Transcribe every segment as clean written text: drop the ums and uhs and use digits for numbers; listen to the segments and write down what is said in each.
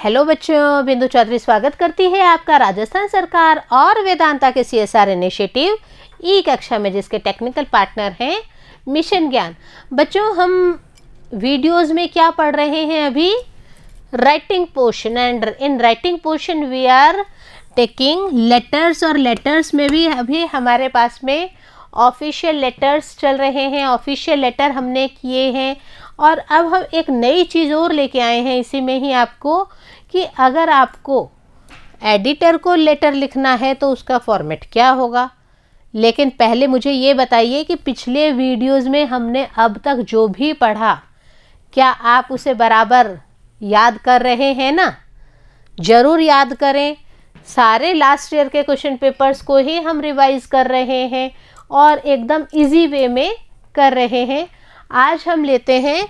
Hello बच्चों, बिंदु चौधरी स्वागत करती है आपका राजस्थान सरकार और वेदांता के CSR इनिशिएटिव ई कक्षा में, जिसके टेक्निकल पार्टनर हैं मिशन ज्ञान। बच्चों, हम वीडियोस में क्या पढ़ रहे हैं अभी? Writing portion. And in writing portion we are taking letters, और लेटर्स में भी अभी हमारे पास में ऑफिशियल लेटर्स चल रहे हैं। ऑफिशियल लेटर हमने किए हैं और अब हम एक नई चीज़ और लेके आए हैं इसी में ही आपको, कि अगर आपको एडिटर को लेटर लिखना है तो उसका फॉर्मेट क्या होगा। लेकिन पहले मुझे ये बताइए कि पिछले वीडियोस में हमने अब तक जो भी पढ़ा, क्या आप उसे बराबर याद कर रहे हैं ना? ज़रूर याद करें। सारे लास्ट ईयर के क्वेश्चन पेपर्स को ही हम रिवाइज कर रहे हैं और एकदम इजी वे में कर रहे हैं। आज हम लेते हैं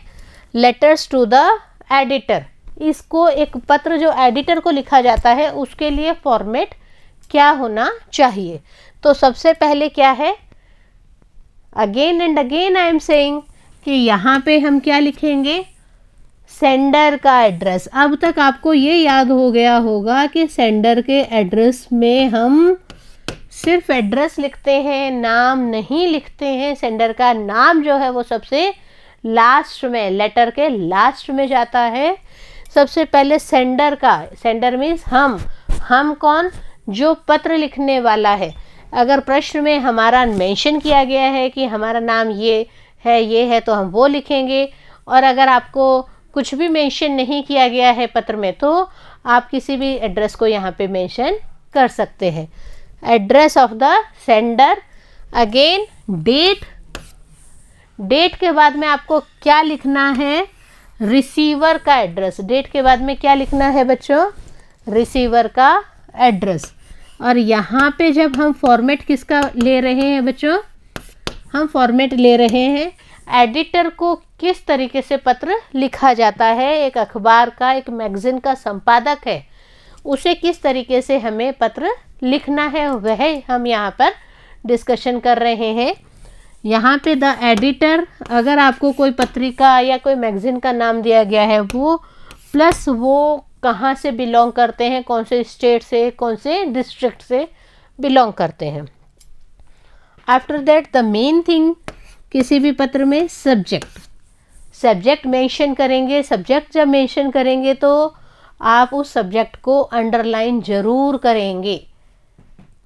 लेटर्स टू द एडिटर। इसको एक पत्र जो एडिटर को लिखा जाता है उसके लिए फॉर्मेट क्या होना चाहिए। तो सबसे पहले क्या है, again and again I am saying कि यहाँ पे हम क्या लिखेंगे? सेंडर का एड्रेस। अब तक आपको ये याद हो गया होगा कि सेंडर के एड्रेस में हम सिर्फ एड्रेस लिखते हैं, नाम नहीं लिखते हैं। सेंडर का नाम जो है वो सबसे लास्ट में, लेटर के लास्ट में जाता है। सबसे पहले सेंडर का, सेंडर मीन्स हम कौन? जो पत्र लिखने वाला है। अगर प्रश्न में हमारा मेंशन किया गया है कि हमारा नाम ये है तो हम वो लिखेंगे। और अगर आपको कुछ भी मेंशन नहीं किया गया है पत्र में तो आप किसी भी एड्रेस को यहाँ पे मेंशन कर सकते हैं। Address of the sender. Again date के बाद में आपको क्या लिखना है? रिसीवर का एड्रेस। डेट के बाद में क्या लिखना है बच्चों? रिसीवर का एड्रेस। और यहाँ पे जब हम फॉर्मेट किसका ले रहे हैं बच्चों? हम फॉर्मेट ले रहे हैं एडिटर को किस तरीके से पत्र लिखा जाता है। एक अखबार का, एक मैगजीन का संपादक है, उसे किस तरीके से हमें पत्र लिखना है वह हम यहाँ पर डिस्कशन कर रहे हैं। यहाँ पे द एडिटर, अगर आपको कोई पत्रिका या कोई मैगजीन का नाम दिया गया है वो प्लस वो कहाँ से बिलोंग करते हैं, कौन से स्टेट से, कौन से डिस्ट्रिक्ट से बिलोंग करते हैं। After that the main thing, किसी भी पत्र में सब्जेक्ट मेंशन करेंगे। सब्जेक्ट जब मेंशन करेंगे तो आप उस सब्जेक्ट को अंडरलाइन ज़रूर करेंगे।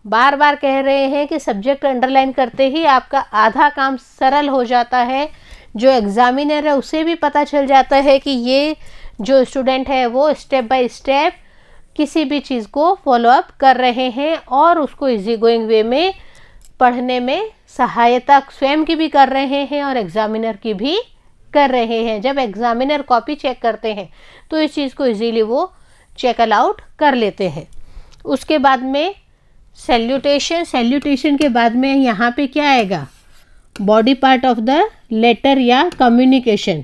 बार बार कह रहे हैं कि सब्जेक्ट अंडरलाइन करते ही आपका आधा काम सरल हो जाता है। जो एग्जामिनर है उसे भी पता चल जाता है कि ये जो स्टूडेंट है वो स्टेप बाय स्टेप किसी भी चीज़ को फॉलो अप कर रहे हैं और उसको इजी गोइंग वे में पढ़ने में सहायता स्वयं की भी कर रहे हैं और एग्जामिनर की भी कर रहे हैं। जब एग्जामिनर कॉपी चेक करते हैं तो इस चीज़ को इजीली वो चेक आउट कर लेते हैं। उसके बाद में सैल्यूटेशन के बाद में यहाँ पे क्या आएगा? Body part of the letter या कम्युनिकेशन।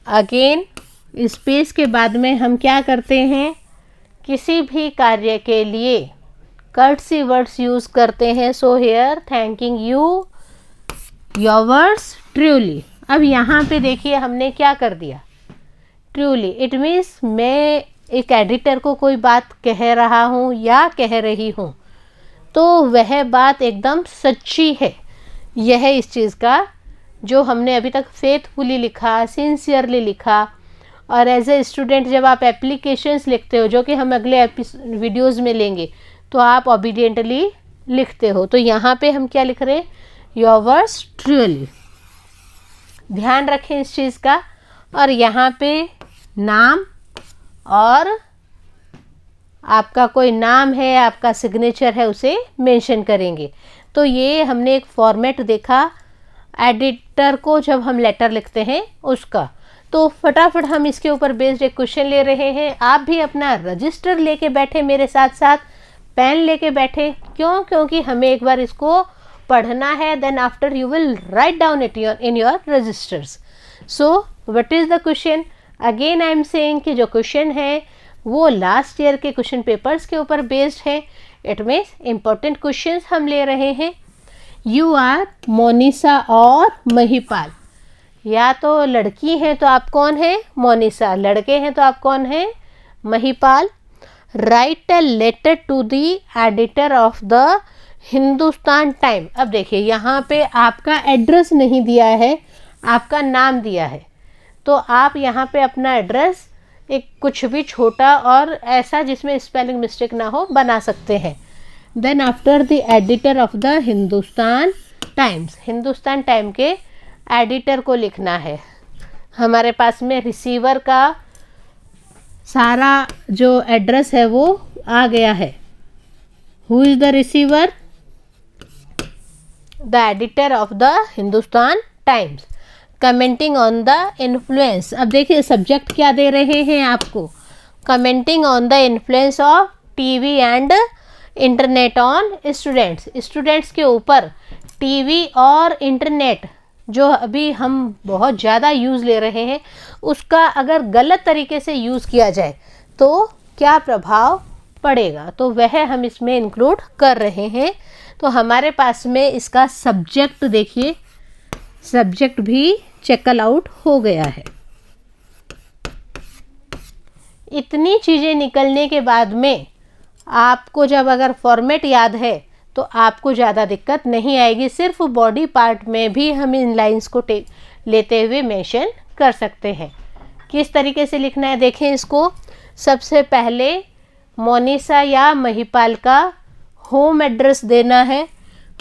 अगेन स्पेस के बाद में हम क्या करते हैं? किसी भी कार्य के लिए कर्टसी वर्ड्स यूज करते हैं। So here thanking you, yours truly. अब यहाँ पे देखिए हमने क्या कर दिया? ट्रूली। इट मीन्स मैं एक एडिटर को कोई बात कह रहा हूँ या कह रही हूँ तो वह बात एकदम सच्ची है। यह इस चीज़ का जो हमने अभी तक फेथफुली लिखा, सिंसियरली लिखा। और एज ए स्टूडेंट जब आप एप्लीकेशंस लिखते हो, जो कि हम अगले वीडियोज़ में लेंगे, तो आप ओबीडियंटली लिखते हो। तो यहाँ पे हम क्या लिख रहे हैं? Yours truly. ध्यान रखें इस चीज़ का। और यहाँ पे नाम, और आपका कोई नाम है, आपका सिग्नेचर है, उसे मेंशन करेंगे। तो ये हमने एक फॉर्मेट देखा एडिटर को जब हम लेटर लिखते हैं उसका। तो फटाफट हम इसके ऊपर बेस्ड एक क्वेश्चन ले रहे हैं। आप भी अपना रजिस्टर लेके बैठे, मेरे साथ साथ पेन लेके बैठे। क्यों? क्योंकि हमें एक बार इसको पढ़ना है। Then after you will write down it in your registers. So what is the question? Again I am saying कि जो क्वेश्चन है वो लास्ट ईयर के क्वेश्चन पेपर्स के ऊपर बेस्ड है। इट मीन्स इम्पोर्टेंट क्वेश्चंस हम ले रहे हैं। यू आर मोनिसा और महिपाल। या तो लड़की हैं तो आप कौन हैं? मोनिसा। लड़के हैं तो आप कौन हैं? Mahipal. Write a letter to the editor of the Hindustan Time. अब देखिए यहाँ पे आपका एड्रेस नहीं दिया है, आपका नाम दिया है, तो आप यहाँ पे अपना एड्रेस एक कुछ भी छोटा और ऐसा जिसमें स्पेलिंग मिस्टेक ना हो बना सकते हैं। Then after the editor of the Hindustan Times, Hindustan Time के एडिटर को लिखना है। हमारे पास में रिसीवर का सारा जो एड्रेस है वो आ गया है। Who is the receiver? The editor of the Hindustan times. Commenting on the influence. अब देखिए सब्जेक्ट क्या दे रहे हैं आपको? Commenting on the influence of TV and internet on students. Students के ऊपर टीवी और इंटरनेट जो अभी हम बहुत ज़्यादा यूज़ ले रहे हैं, उसका अगर गलत तरीके से यूज़ किया जाए तो क्या प्रभाव पड़ेगा, तो वह हम इसमें इंक्लूड कर रहे हैं। तो हमारे पास में इसका सब्जेक्ट देखिए, सब्जेक्ट भी चेकल आउट हो गया है। इतनी चीज़ें निकलने के बाद में आपको जब अगर फॉर्मेट याद है तो आपको ज़्यादा दिक्कत नहीं आएगी। सिर्फ बॉडी पार्ट में भी हम इन लाइंस को लेते हुए मेंशन कर सकते हैं। किस तरीके से लिखना है देखें इसको। सबसे पहले मोनिसा या महिपाल का होम एड्रेस देना है।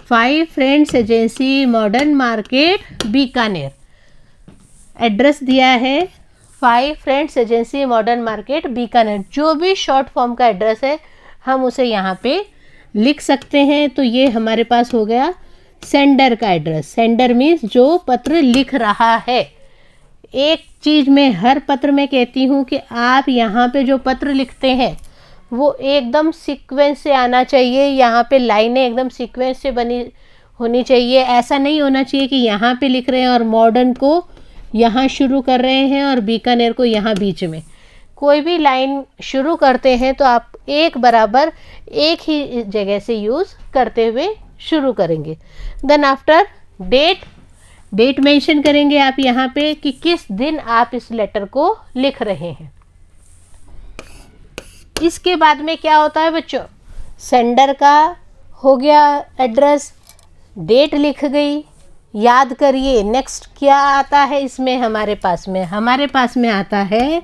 5 friends agency, modern market, Bikaner. Address दिया है 5 friends agency, modern market, Bikaner. जो भी शॉर्ट फॉर्म का एड्रेस है हम उसे यहाँ पे लिख सकते हैं। तो ये हमारे पास हो गया सेंडर का एड्रेस। सेंडर मीन्स जो पत्र लिख रहा है। एक चीज़ मैं हर पत्र में कहती हूँ कि आप यहाँ पे जो पत्र लिखते हैं वो एकदम सीक्वेंस से आना चाहिए। यहाँ पे लाइनें एकदम सीक्वेंस से बनी होनी चाहिए। ऐसा नहीं होना चाहिए कि यहाँ पे लिख रहे हैं और मॉडर्न को यहाँ शुरू कर रहे हैं और बीकानेर को यहाँ बीच में। कोई भी लाइन शुरू करते हैं तो आप एक बराबर एक ही जगह से यूज़ करते हुए शुरू करेंगे। देन आफ्टर डेट मेंशन करेंगे आप यहाँ पे कि किस दिन आप इस लेटर को लिख रहे हैं। इसके बाद में क्या होता है बच्चों? सेंडर का हो गया एड्रेस, डेट लिख गई। याद करिए नेक्स्ट क्या आता है इसमें हमारे पास में आता है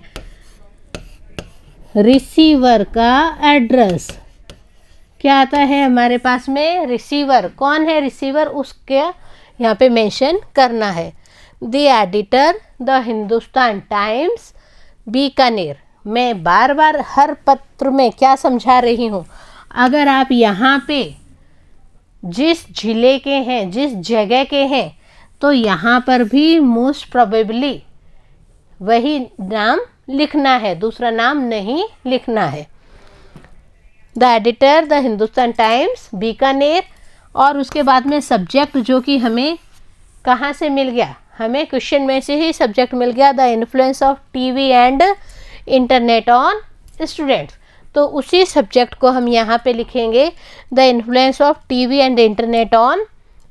रिसीवर का एड्रेस। क्या आता है हमारे पास में? रिसीवर। कौन है रिसीवर? उसके यहाँ पे मेंशन करना है। The editor the Hindustan times, Bikaner. मैं बार बार हर पत्र में क्या समझा रही हूँ, अगर आप यहाँ पे जिस जिले के हैं, जिस जगह के हैं, तो यहाँ पर भी मोस्ट प्रोबेबली वही नाम लिखना है, दूसरा नाम नहीं लिखना है। The editor the Hindustan times, Bikaner. और उसके बाद में सब्जेक्ट जो कि हमें कहाँ से मिल गया? हमें क्वेश्चन में से ही सब्जेक्ट मिल गया, the influence of TV and internet on students. तो उसी सब्जेक्ट को हम यहाँ पे लिखेंगे, the influence of TV and internet on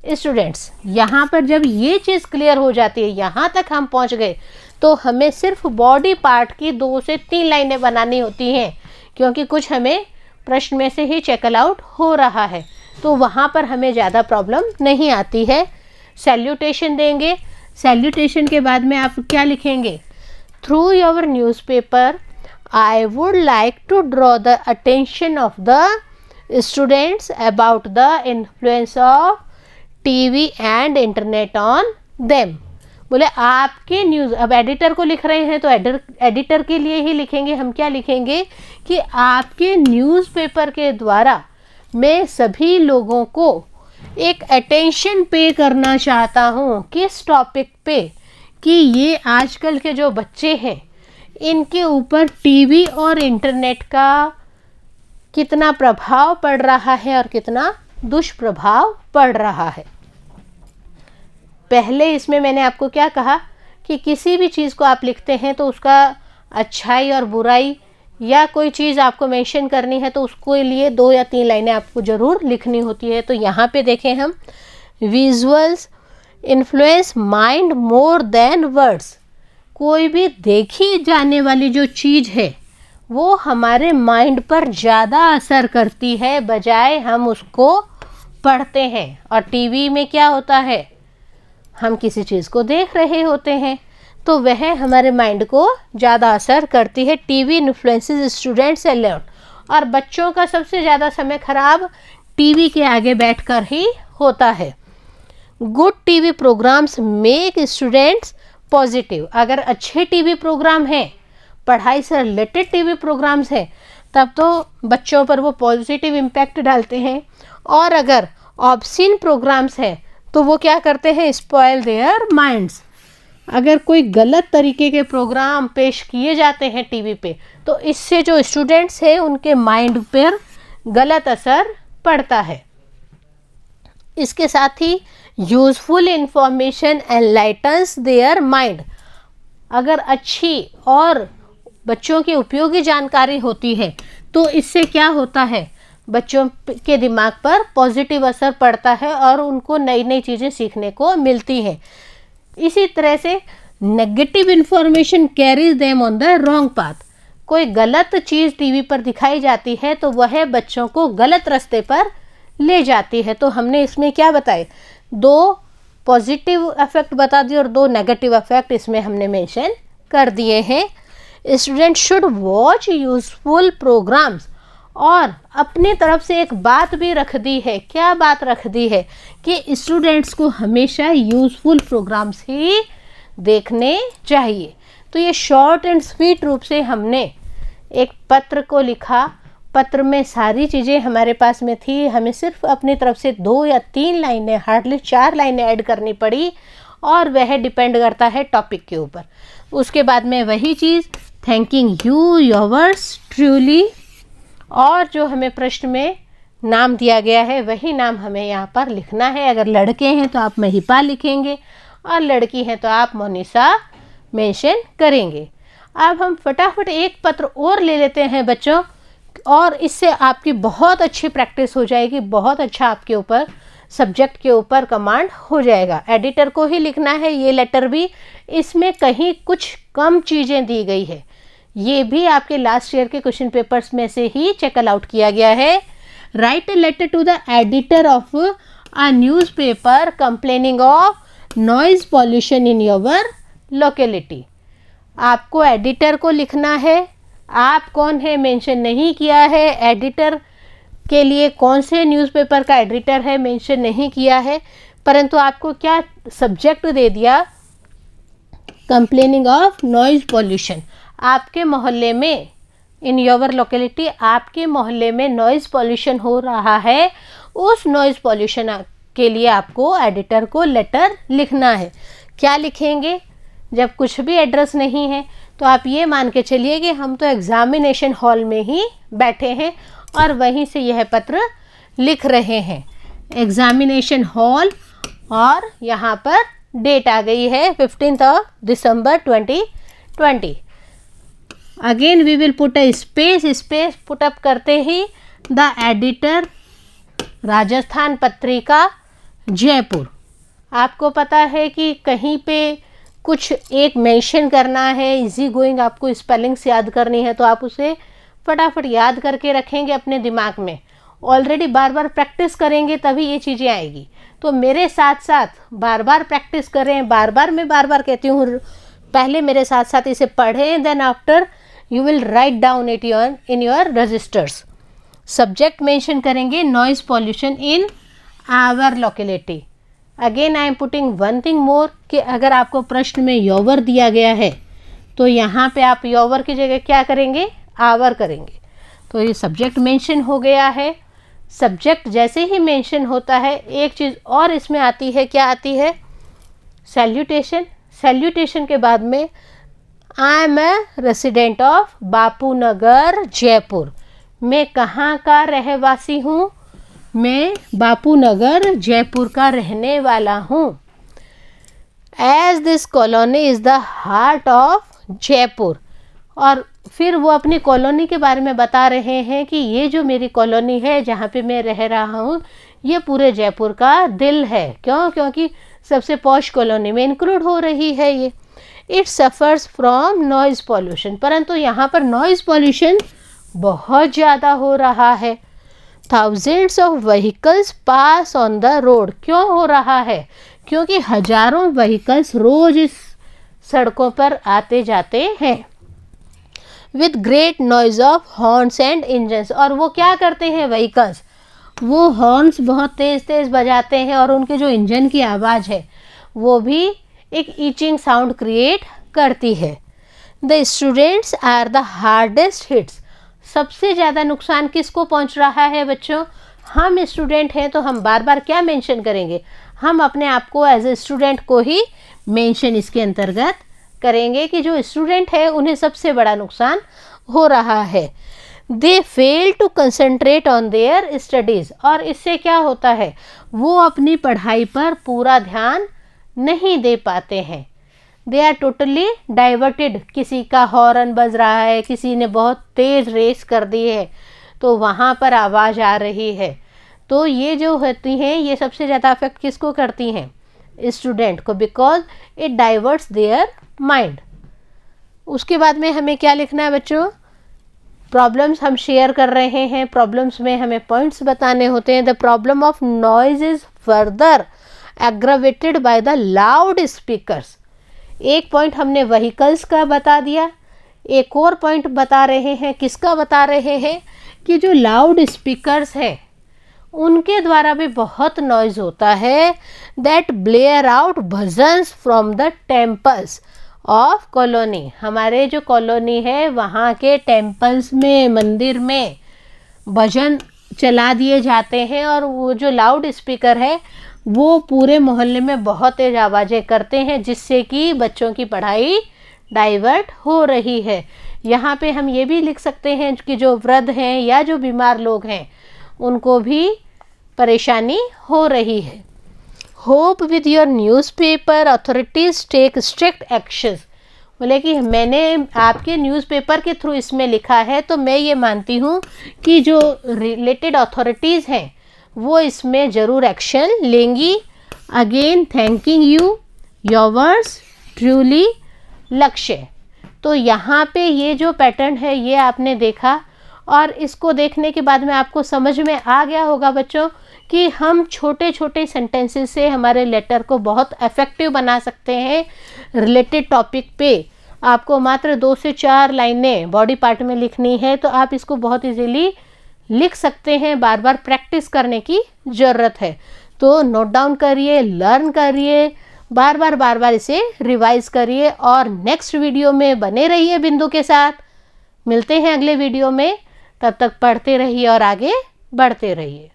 students. यहाँ पर जब ये चीज़ क्लियर हो जाती है, यहाँ तक हम पहुँच गए, तो हमें सिर्फ बॉडी पार्ट की 2 से 3 लाइनें बनानी होती हैं, क्योंकि कुछ हमें प्रश्न में से ही चेकल आउट हो रहा है, तो वहाँ पर हमें ज़्यादा प्रॉब्लम नहीं आती है। सैल्यूटेशन देंगे। सैल्यूटेशन के बाद में आप क्या लिखेंगे? Through your newspaper I would like to draw the attention of the students about the influence of TV and internet on them. बोले आपके न्यूज़, अब एडिटर को लिख रहे हैं तो एडिटर के लिए ही लिखेंगे। हम क्या लिखेंगे कि आपके न्यूज़पेपर के द्वारा मैं सभी लोगों को एक अटेंशन पे करना चाहता हूँ। किस टॉपिक पे? कि ये आजकल के जो बच्चे हैं इनके ऊपर टीवी और इंटरनेट का कितना प्रभाव पड़ रहा है और कितना दुष्प्रभाव पड़ रहा है। पहले इसमें मैंने आपको क्या कहा कि किसी भी चीज़ को आप लिखते हैं तो उसका अच्छाई और बुराई या कोई चीज़ आपको मेंशन करनी है तो उसके लिए 2 या 3 लाइनें आपको ज़रूर लिखनी होती है। तो यहाँ पे देखें हम visuals influence mind more than words. कोई भी देखी जाने वाली जो चीज़ है वो हमारे माइंड पर ज़्यादा असर करती है बजाय हम उसको पढ़ते हैं। और टीवी में क्या होता है, हम किसी चीज़ को देख रहे होते हैं तो वह हमारे माइंड को ज़्यादा असर करती है। TV influences students a lot. और बच्चों का सबसे ज़्यादा समय खराब टीवी के आगे बैठकर ही होता है। Good TV programmes make students positive. अगर अच्छे टीवी प्रोग्राम हैं, पढ़ाई से रिलेटेड टीवी प्रोग्राम्स हैं, तब तो बच्चों पर वो पॉजिटिव इम्पैक्ट डालते हैं। और अगर ऑब्सीन प्रोग्राम्स हैं तो वो क्या करते हैं, स्पॉइल देयर माइंड्स। अगर कोई गलत तरीके के प्रोग्राम पेश किए जाते हैं टीवी पे तो इससे जो स्टूडेंट्स हैं उनके माइंड पर गलत असर पड़ता है। इसके साथ ही यूजफुल इंफॉर्मेशन एनलाइटन्स देयर माइंड। अगर अच्छी और बच्चों की उपयोगी जानकारी होती है तो इससे क्या होता है, बच्चों के दिमाग पर पॉजिटिव असर पड़ता है और उनको नई नई चीज़ें सीखने को मिलती हैं। इसी तरह से negative information carries them on the wrong path. कोई गलत चीज़ टीवी पर दिखाई जाती है तो वह बच्चों को गलत रास्ते पर ले जाती है। तो हमने इसमें क्या बताए, 2 पॉजिटिव इफेक्ट बता दिए और 2 नेगेटिव इफेक्ट इसमें हमने मेंशन कर दिए हैं। Student should watch useful programmes. और अपनी तरफ से एक बात भी रख दी है, क्या बात रख दी है कि स्टूडेंट्स को हमेशा यूजफुल प्रोग्राम्स ही देखने चाहिए। तो ये शॉर्ट एंड स्वीट रूप से हमने एक पत्र को लिखा। पत्र में सारी चीज़ें हमारे पास में थी, हमें सिर्फ अपनी तरफ से 2 या 3 लाइनें, हार्डली 4 लाइनें ऐड करनी पड़ी और वह डिपेंड करता है टॉपिक के ऊपर। उसके बाद में वही चीज़ थैंकिंग यू योर्स ट्रूली, और जो हमें प्रश्न में नाम दिया गया है वही नाम हमें यहाँ पर लिखना है। अगर लड़के हैं तो आप महिपा लिखेंगे और लड़की हैं तो आप मोनिसा मेंशन करेंगे। अब हम फटाफट एक पत्र और ले लेते हैं बच्चों, और इससे आपकी बहुत अच्छी प्रैक्टिस हो जाएगी, बहुत अच्छा आपके ऊपर सब्जेक्ट के ऊपर कमांड हो जाएगा। एडिटर को ही लिखना है ये लेटर भी, इसमें कहीं कुछ कम चीज़ें दी गई है, ये भी आपके लास्ट ईयर के क्वेश्चन पेपर्स में से ही चेकल आउट किया गया है। Write a letter to the editor of a newspaper complaining of noise pollution in your locality. आपको एडिटर को लिखना है, आप कौन है मेंशन नहीं किया है, एडिटर के लिए कौन से न्यूज़पेपर का एडिटर है मेंशन नहीं किया है, परंतु आपको क्या सब्जेक्ट दे दिया, कंप्लेनिंग ऑफ नॉइज पॉल्यूशन। आपके मोहल्ले में, इन योर लोकेलिटी, आपके मोहल्ले में नॉइज़ पॉल्यूशन हो रहा है, उस नॉइज़ पॉल्यूशन के लिए आपको एडिटर को लेटर लिखना है। क्या लिखेंगे, जब कुछ भी एड्रेस नहीं है तो आप ये मान के चलिए कि हम तो एग्जामिनेशन हॉल में ही बैठे हैं और वहीं से यह पत्र लिख रहे हैं, एग्जामिनेशन हॉल, और यहाँ पर डेट आ गई है 15 दिसंबर 2020। Again we will put a space put up करते ही द एडिटर राजस्थान पत्रिका जयपुर। आपको पता है कि कहीं पे कुछ एक मेंशन करना है, इजी गोइंग आपको स्पेलिंग्स याद करनी है तो आप उसे फटाफट याद करके रखेंगे अपने दिमाग में। ऑलरेडी बार बार प्रैक्टिस करेंगे तभी ये चीज़ें आएगी, तो मेरे साथ साथ बार बार प्रैक्टिस करें। मैं बार बार कहती हूँ, पहले मेरे साथ साथ इसे पढ़ें, then after you will write down it in your registers. Subject mention करेंगे noise pollution in our locality. Again I am putting one thing more कि अगर आपको प्रश्न में योवर दिया गया है तो यहाँ पे आप योवर की जगह क्या करेंगे, आवर करेंगे। तो ये सब्जेक्ट मेंशन हो गया है। सब्जेक्ट जैसे ही मेंशन होता है एक चीज़ और इसमें आती है, क्या आती है, सैल्यूटेशन। सैल्यूटेशन के बाद में I am a resident of Bapu Nagar Jaipur. मैं कहाँ का रहवासी हूँ, मैं बापू नगर जयपुर का रहने वाला हूँ। As this colony is the heart of Jaipur. और फिर वो अपनी कॉलोनी के बारे में बता रहे हैं कि ये जो मेरी कॉलोनी है जहाँ पे मैं रह रहा हूँ ये पूरे जयपुर का दिल है। क्यों? क्योंकि सबसे पॉश कॉलोनी में इंक्लूड हो रही है ये। It suffers from noise pollution, परंतु यहाँ पर नॉइज़ पॉल्यूशन बहुत ज़्यादा हो रहा है। Thousands of vehicles pass on the road. क्यों हो रहा है? क्योंकि हजारों व्हीकल्स रोज इस सड़कों पर आते जाते हैं। With great noise of horns and engines. और वो क्या करते हैं व्हीकल्स? वो हॉर्न्स बहुत तेज़ तेज़ बजाते हैं और उनके जो इंजन की आवाज़ है वो भी एक ईचिंग साउंड क्रिएट करती है। The students are the hardest hits. सबसे ज़्यादा नुकसान किसको पहुंच रहा है बच्चों? हम स्टूडेंट हैं तो हम बार बार क्या मेंशन करेंगे? हम अपने आप को एज ए स्टूडेंट को ही मेंशन इसके अंतर्गत करेंगे कि जो स्टूडेंट है उन्हें सबसे बड़ा नुकसान हो रहा है। They fail to concentrate on their studies. और इससे क्या होता है? वो अपनी पढ़ाई पर पूरा ध्यान नहीं दे पाते हैं। They are totally diverted. किसी का हॉर्न बज रहा है, किसी ने बहुत तेज़ रेस कर दी है तो वहाँ पर आवाज़ आ रही है। तो ये जो होती हैं ये सबसे ज़्यादा अफेक्ट किसको करती हैं? स्टूडेंट को, because it diverts their mind. उसके बाद में हमें क्या लिखना है बच्चों? प्रॉब्लम्स हम शेयर कर रहे हैं, प्रॉब्लम्स में हमें पॉइंट्स बताने होते हैं। The problem of noise is further aggravated by the loud speakers. एक पॉइंट हमने व्हीकल्स का बता दिया, एक और पॉइंट बता रहे हैं, किसका बता रहे हैं? कि जो लाउड स्पीकर्स हैं उनके द्वारा भी बहुत नॉइज़ होता है। That Blair out bhajans from the temples of colony. हमारे जो कॉलोनी है वहाँ के टेम्पल्स में, मंदिर में भजन चला दिए जाते हैं और वो जो लाउड स्पीकर है वो पूरे मोहल्ले में बहुत तेज आवाज़ें करते हैं जिससे कि बच्चों की पढ़ाई डाइवर्ट हो रही है। यहाँ पे हम ये भी लिख सकते हैं कि जो वृद्ध हैं या जो बीमार लोग हैं उनको भी परेशानी हो रही है। Hope with your newspaper authorities take strict actions. बोले कि मैंने आपके न्यूज़पेपर के थ्रू इसमें लिखा है तो मैं ये मानती हूँ कि जो रिलेटेड अथॉरिटीज़ हैं वो इसमें ज़रूर एक्शन लेंगी। Again thanking you, yours truly लक्ष्य। तो यहाँ पे ये जो पैटर्न है ये आपने देखा और इसको देखने के बाद में आपको समझ में आ गया होगा बच्चों कि हम छोटे छोटे सेंटेंसेस से हमारे लेटर को बहुत इफ़ेक्टिव बना सकते हैं। रिलेटेड टॉपिक पे आपको मात्र 2 से 4 लाइनें बॉडी पार्ट में लिखनी है तो आप इसको बहुत इजीली लिख सकते हैं। बार बार प्रैक्टिस करने की ज़रूरत है। तो नोट डाउन करिए, लर्न करिए, बार बार इसे रिवाइज करिए और नेक्स्ट वीडियो में बने रहिए बिंदु के साथ। मिलते हैं अगले वीडियो में, तब तक पढ़ते रहिए और आगे बढ़ते रहिए।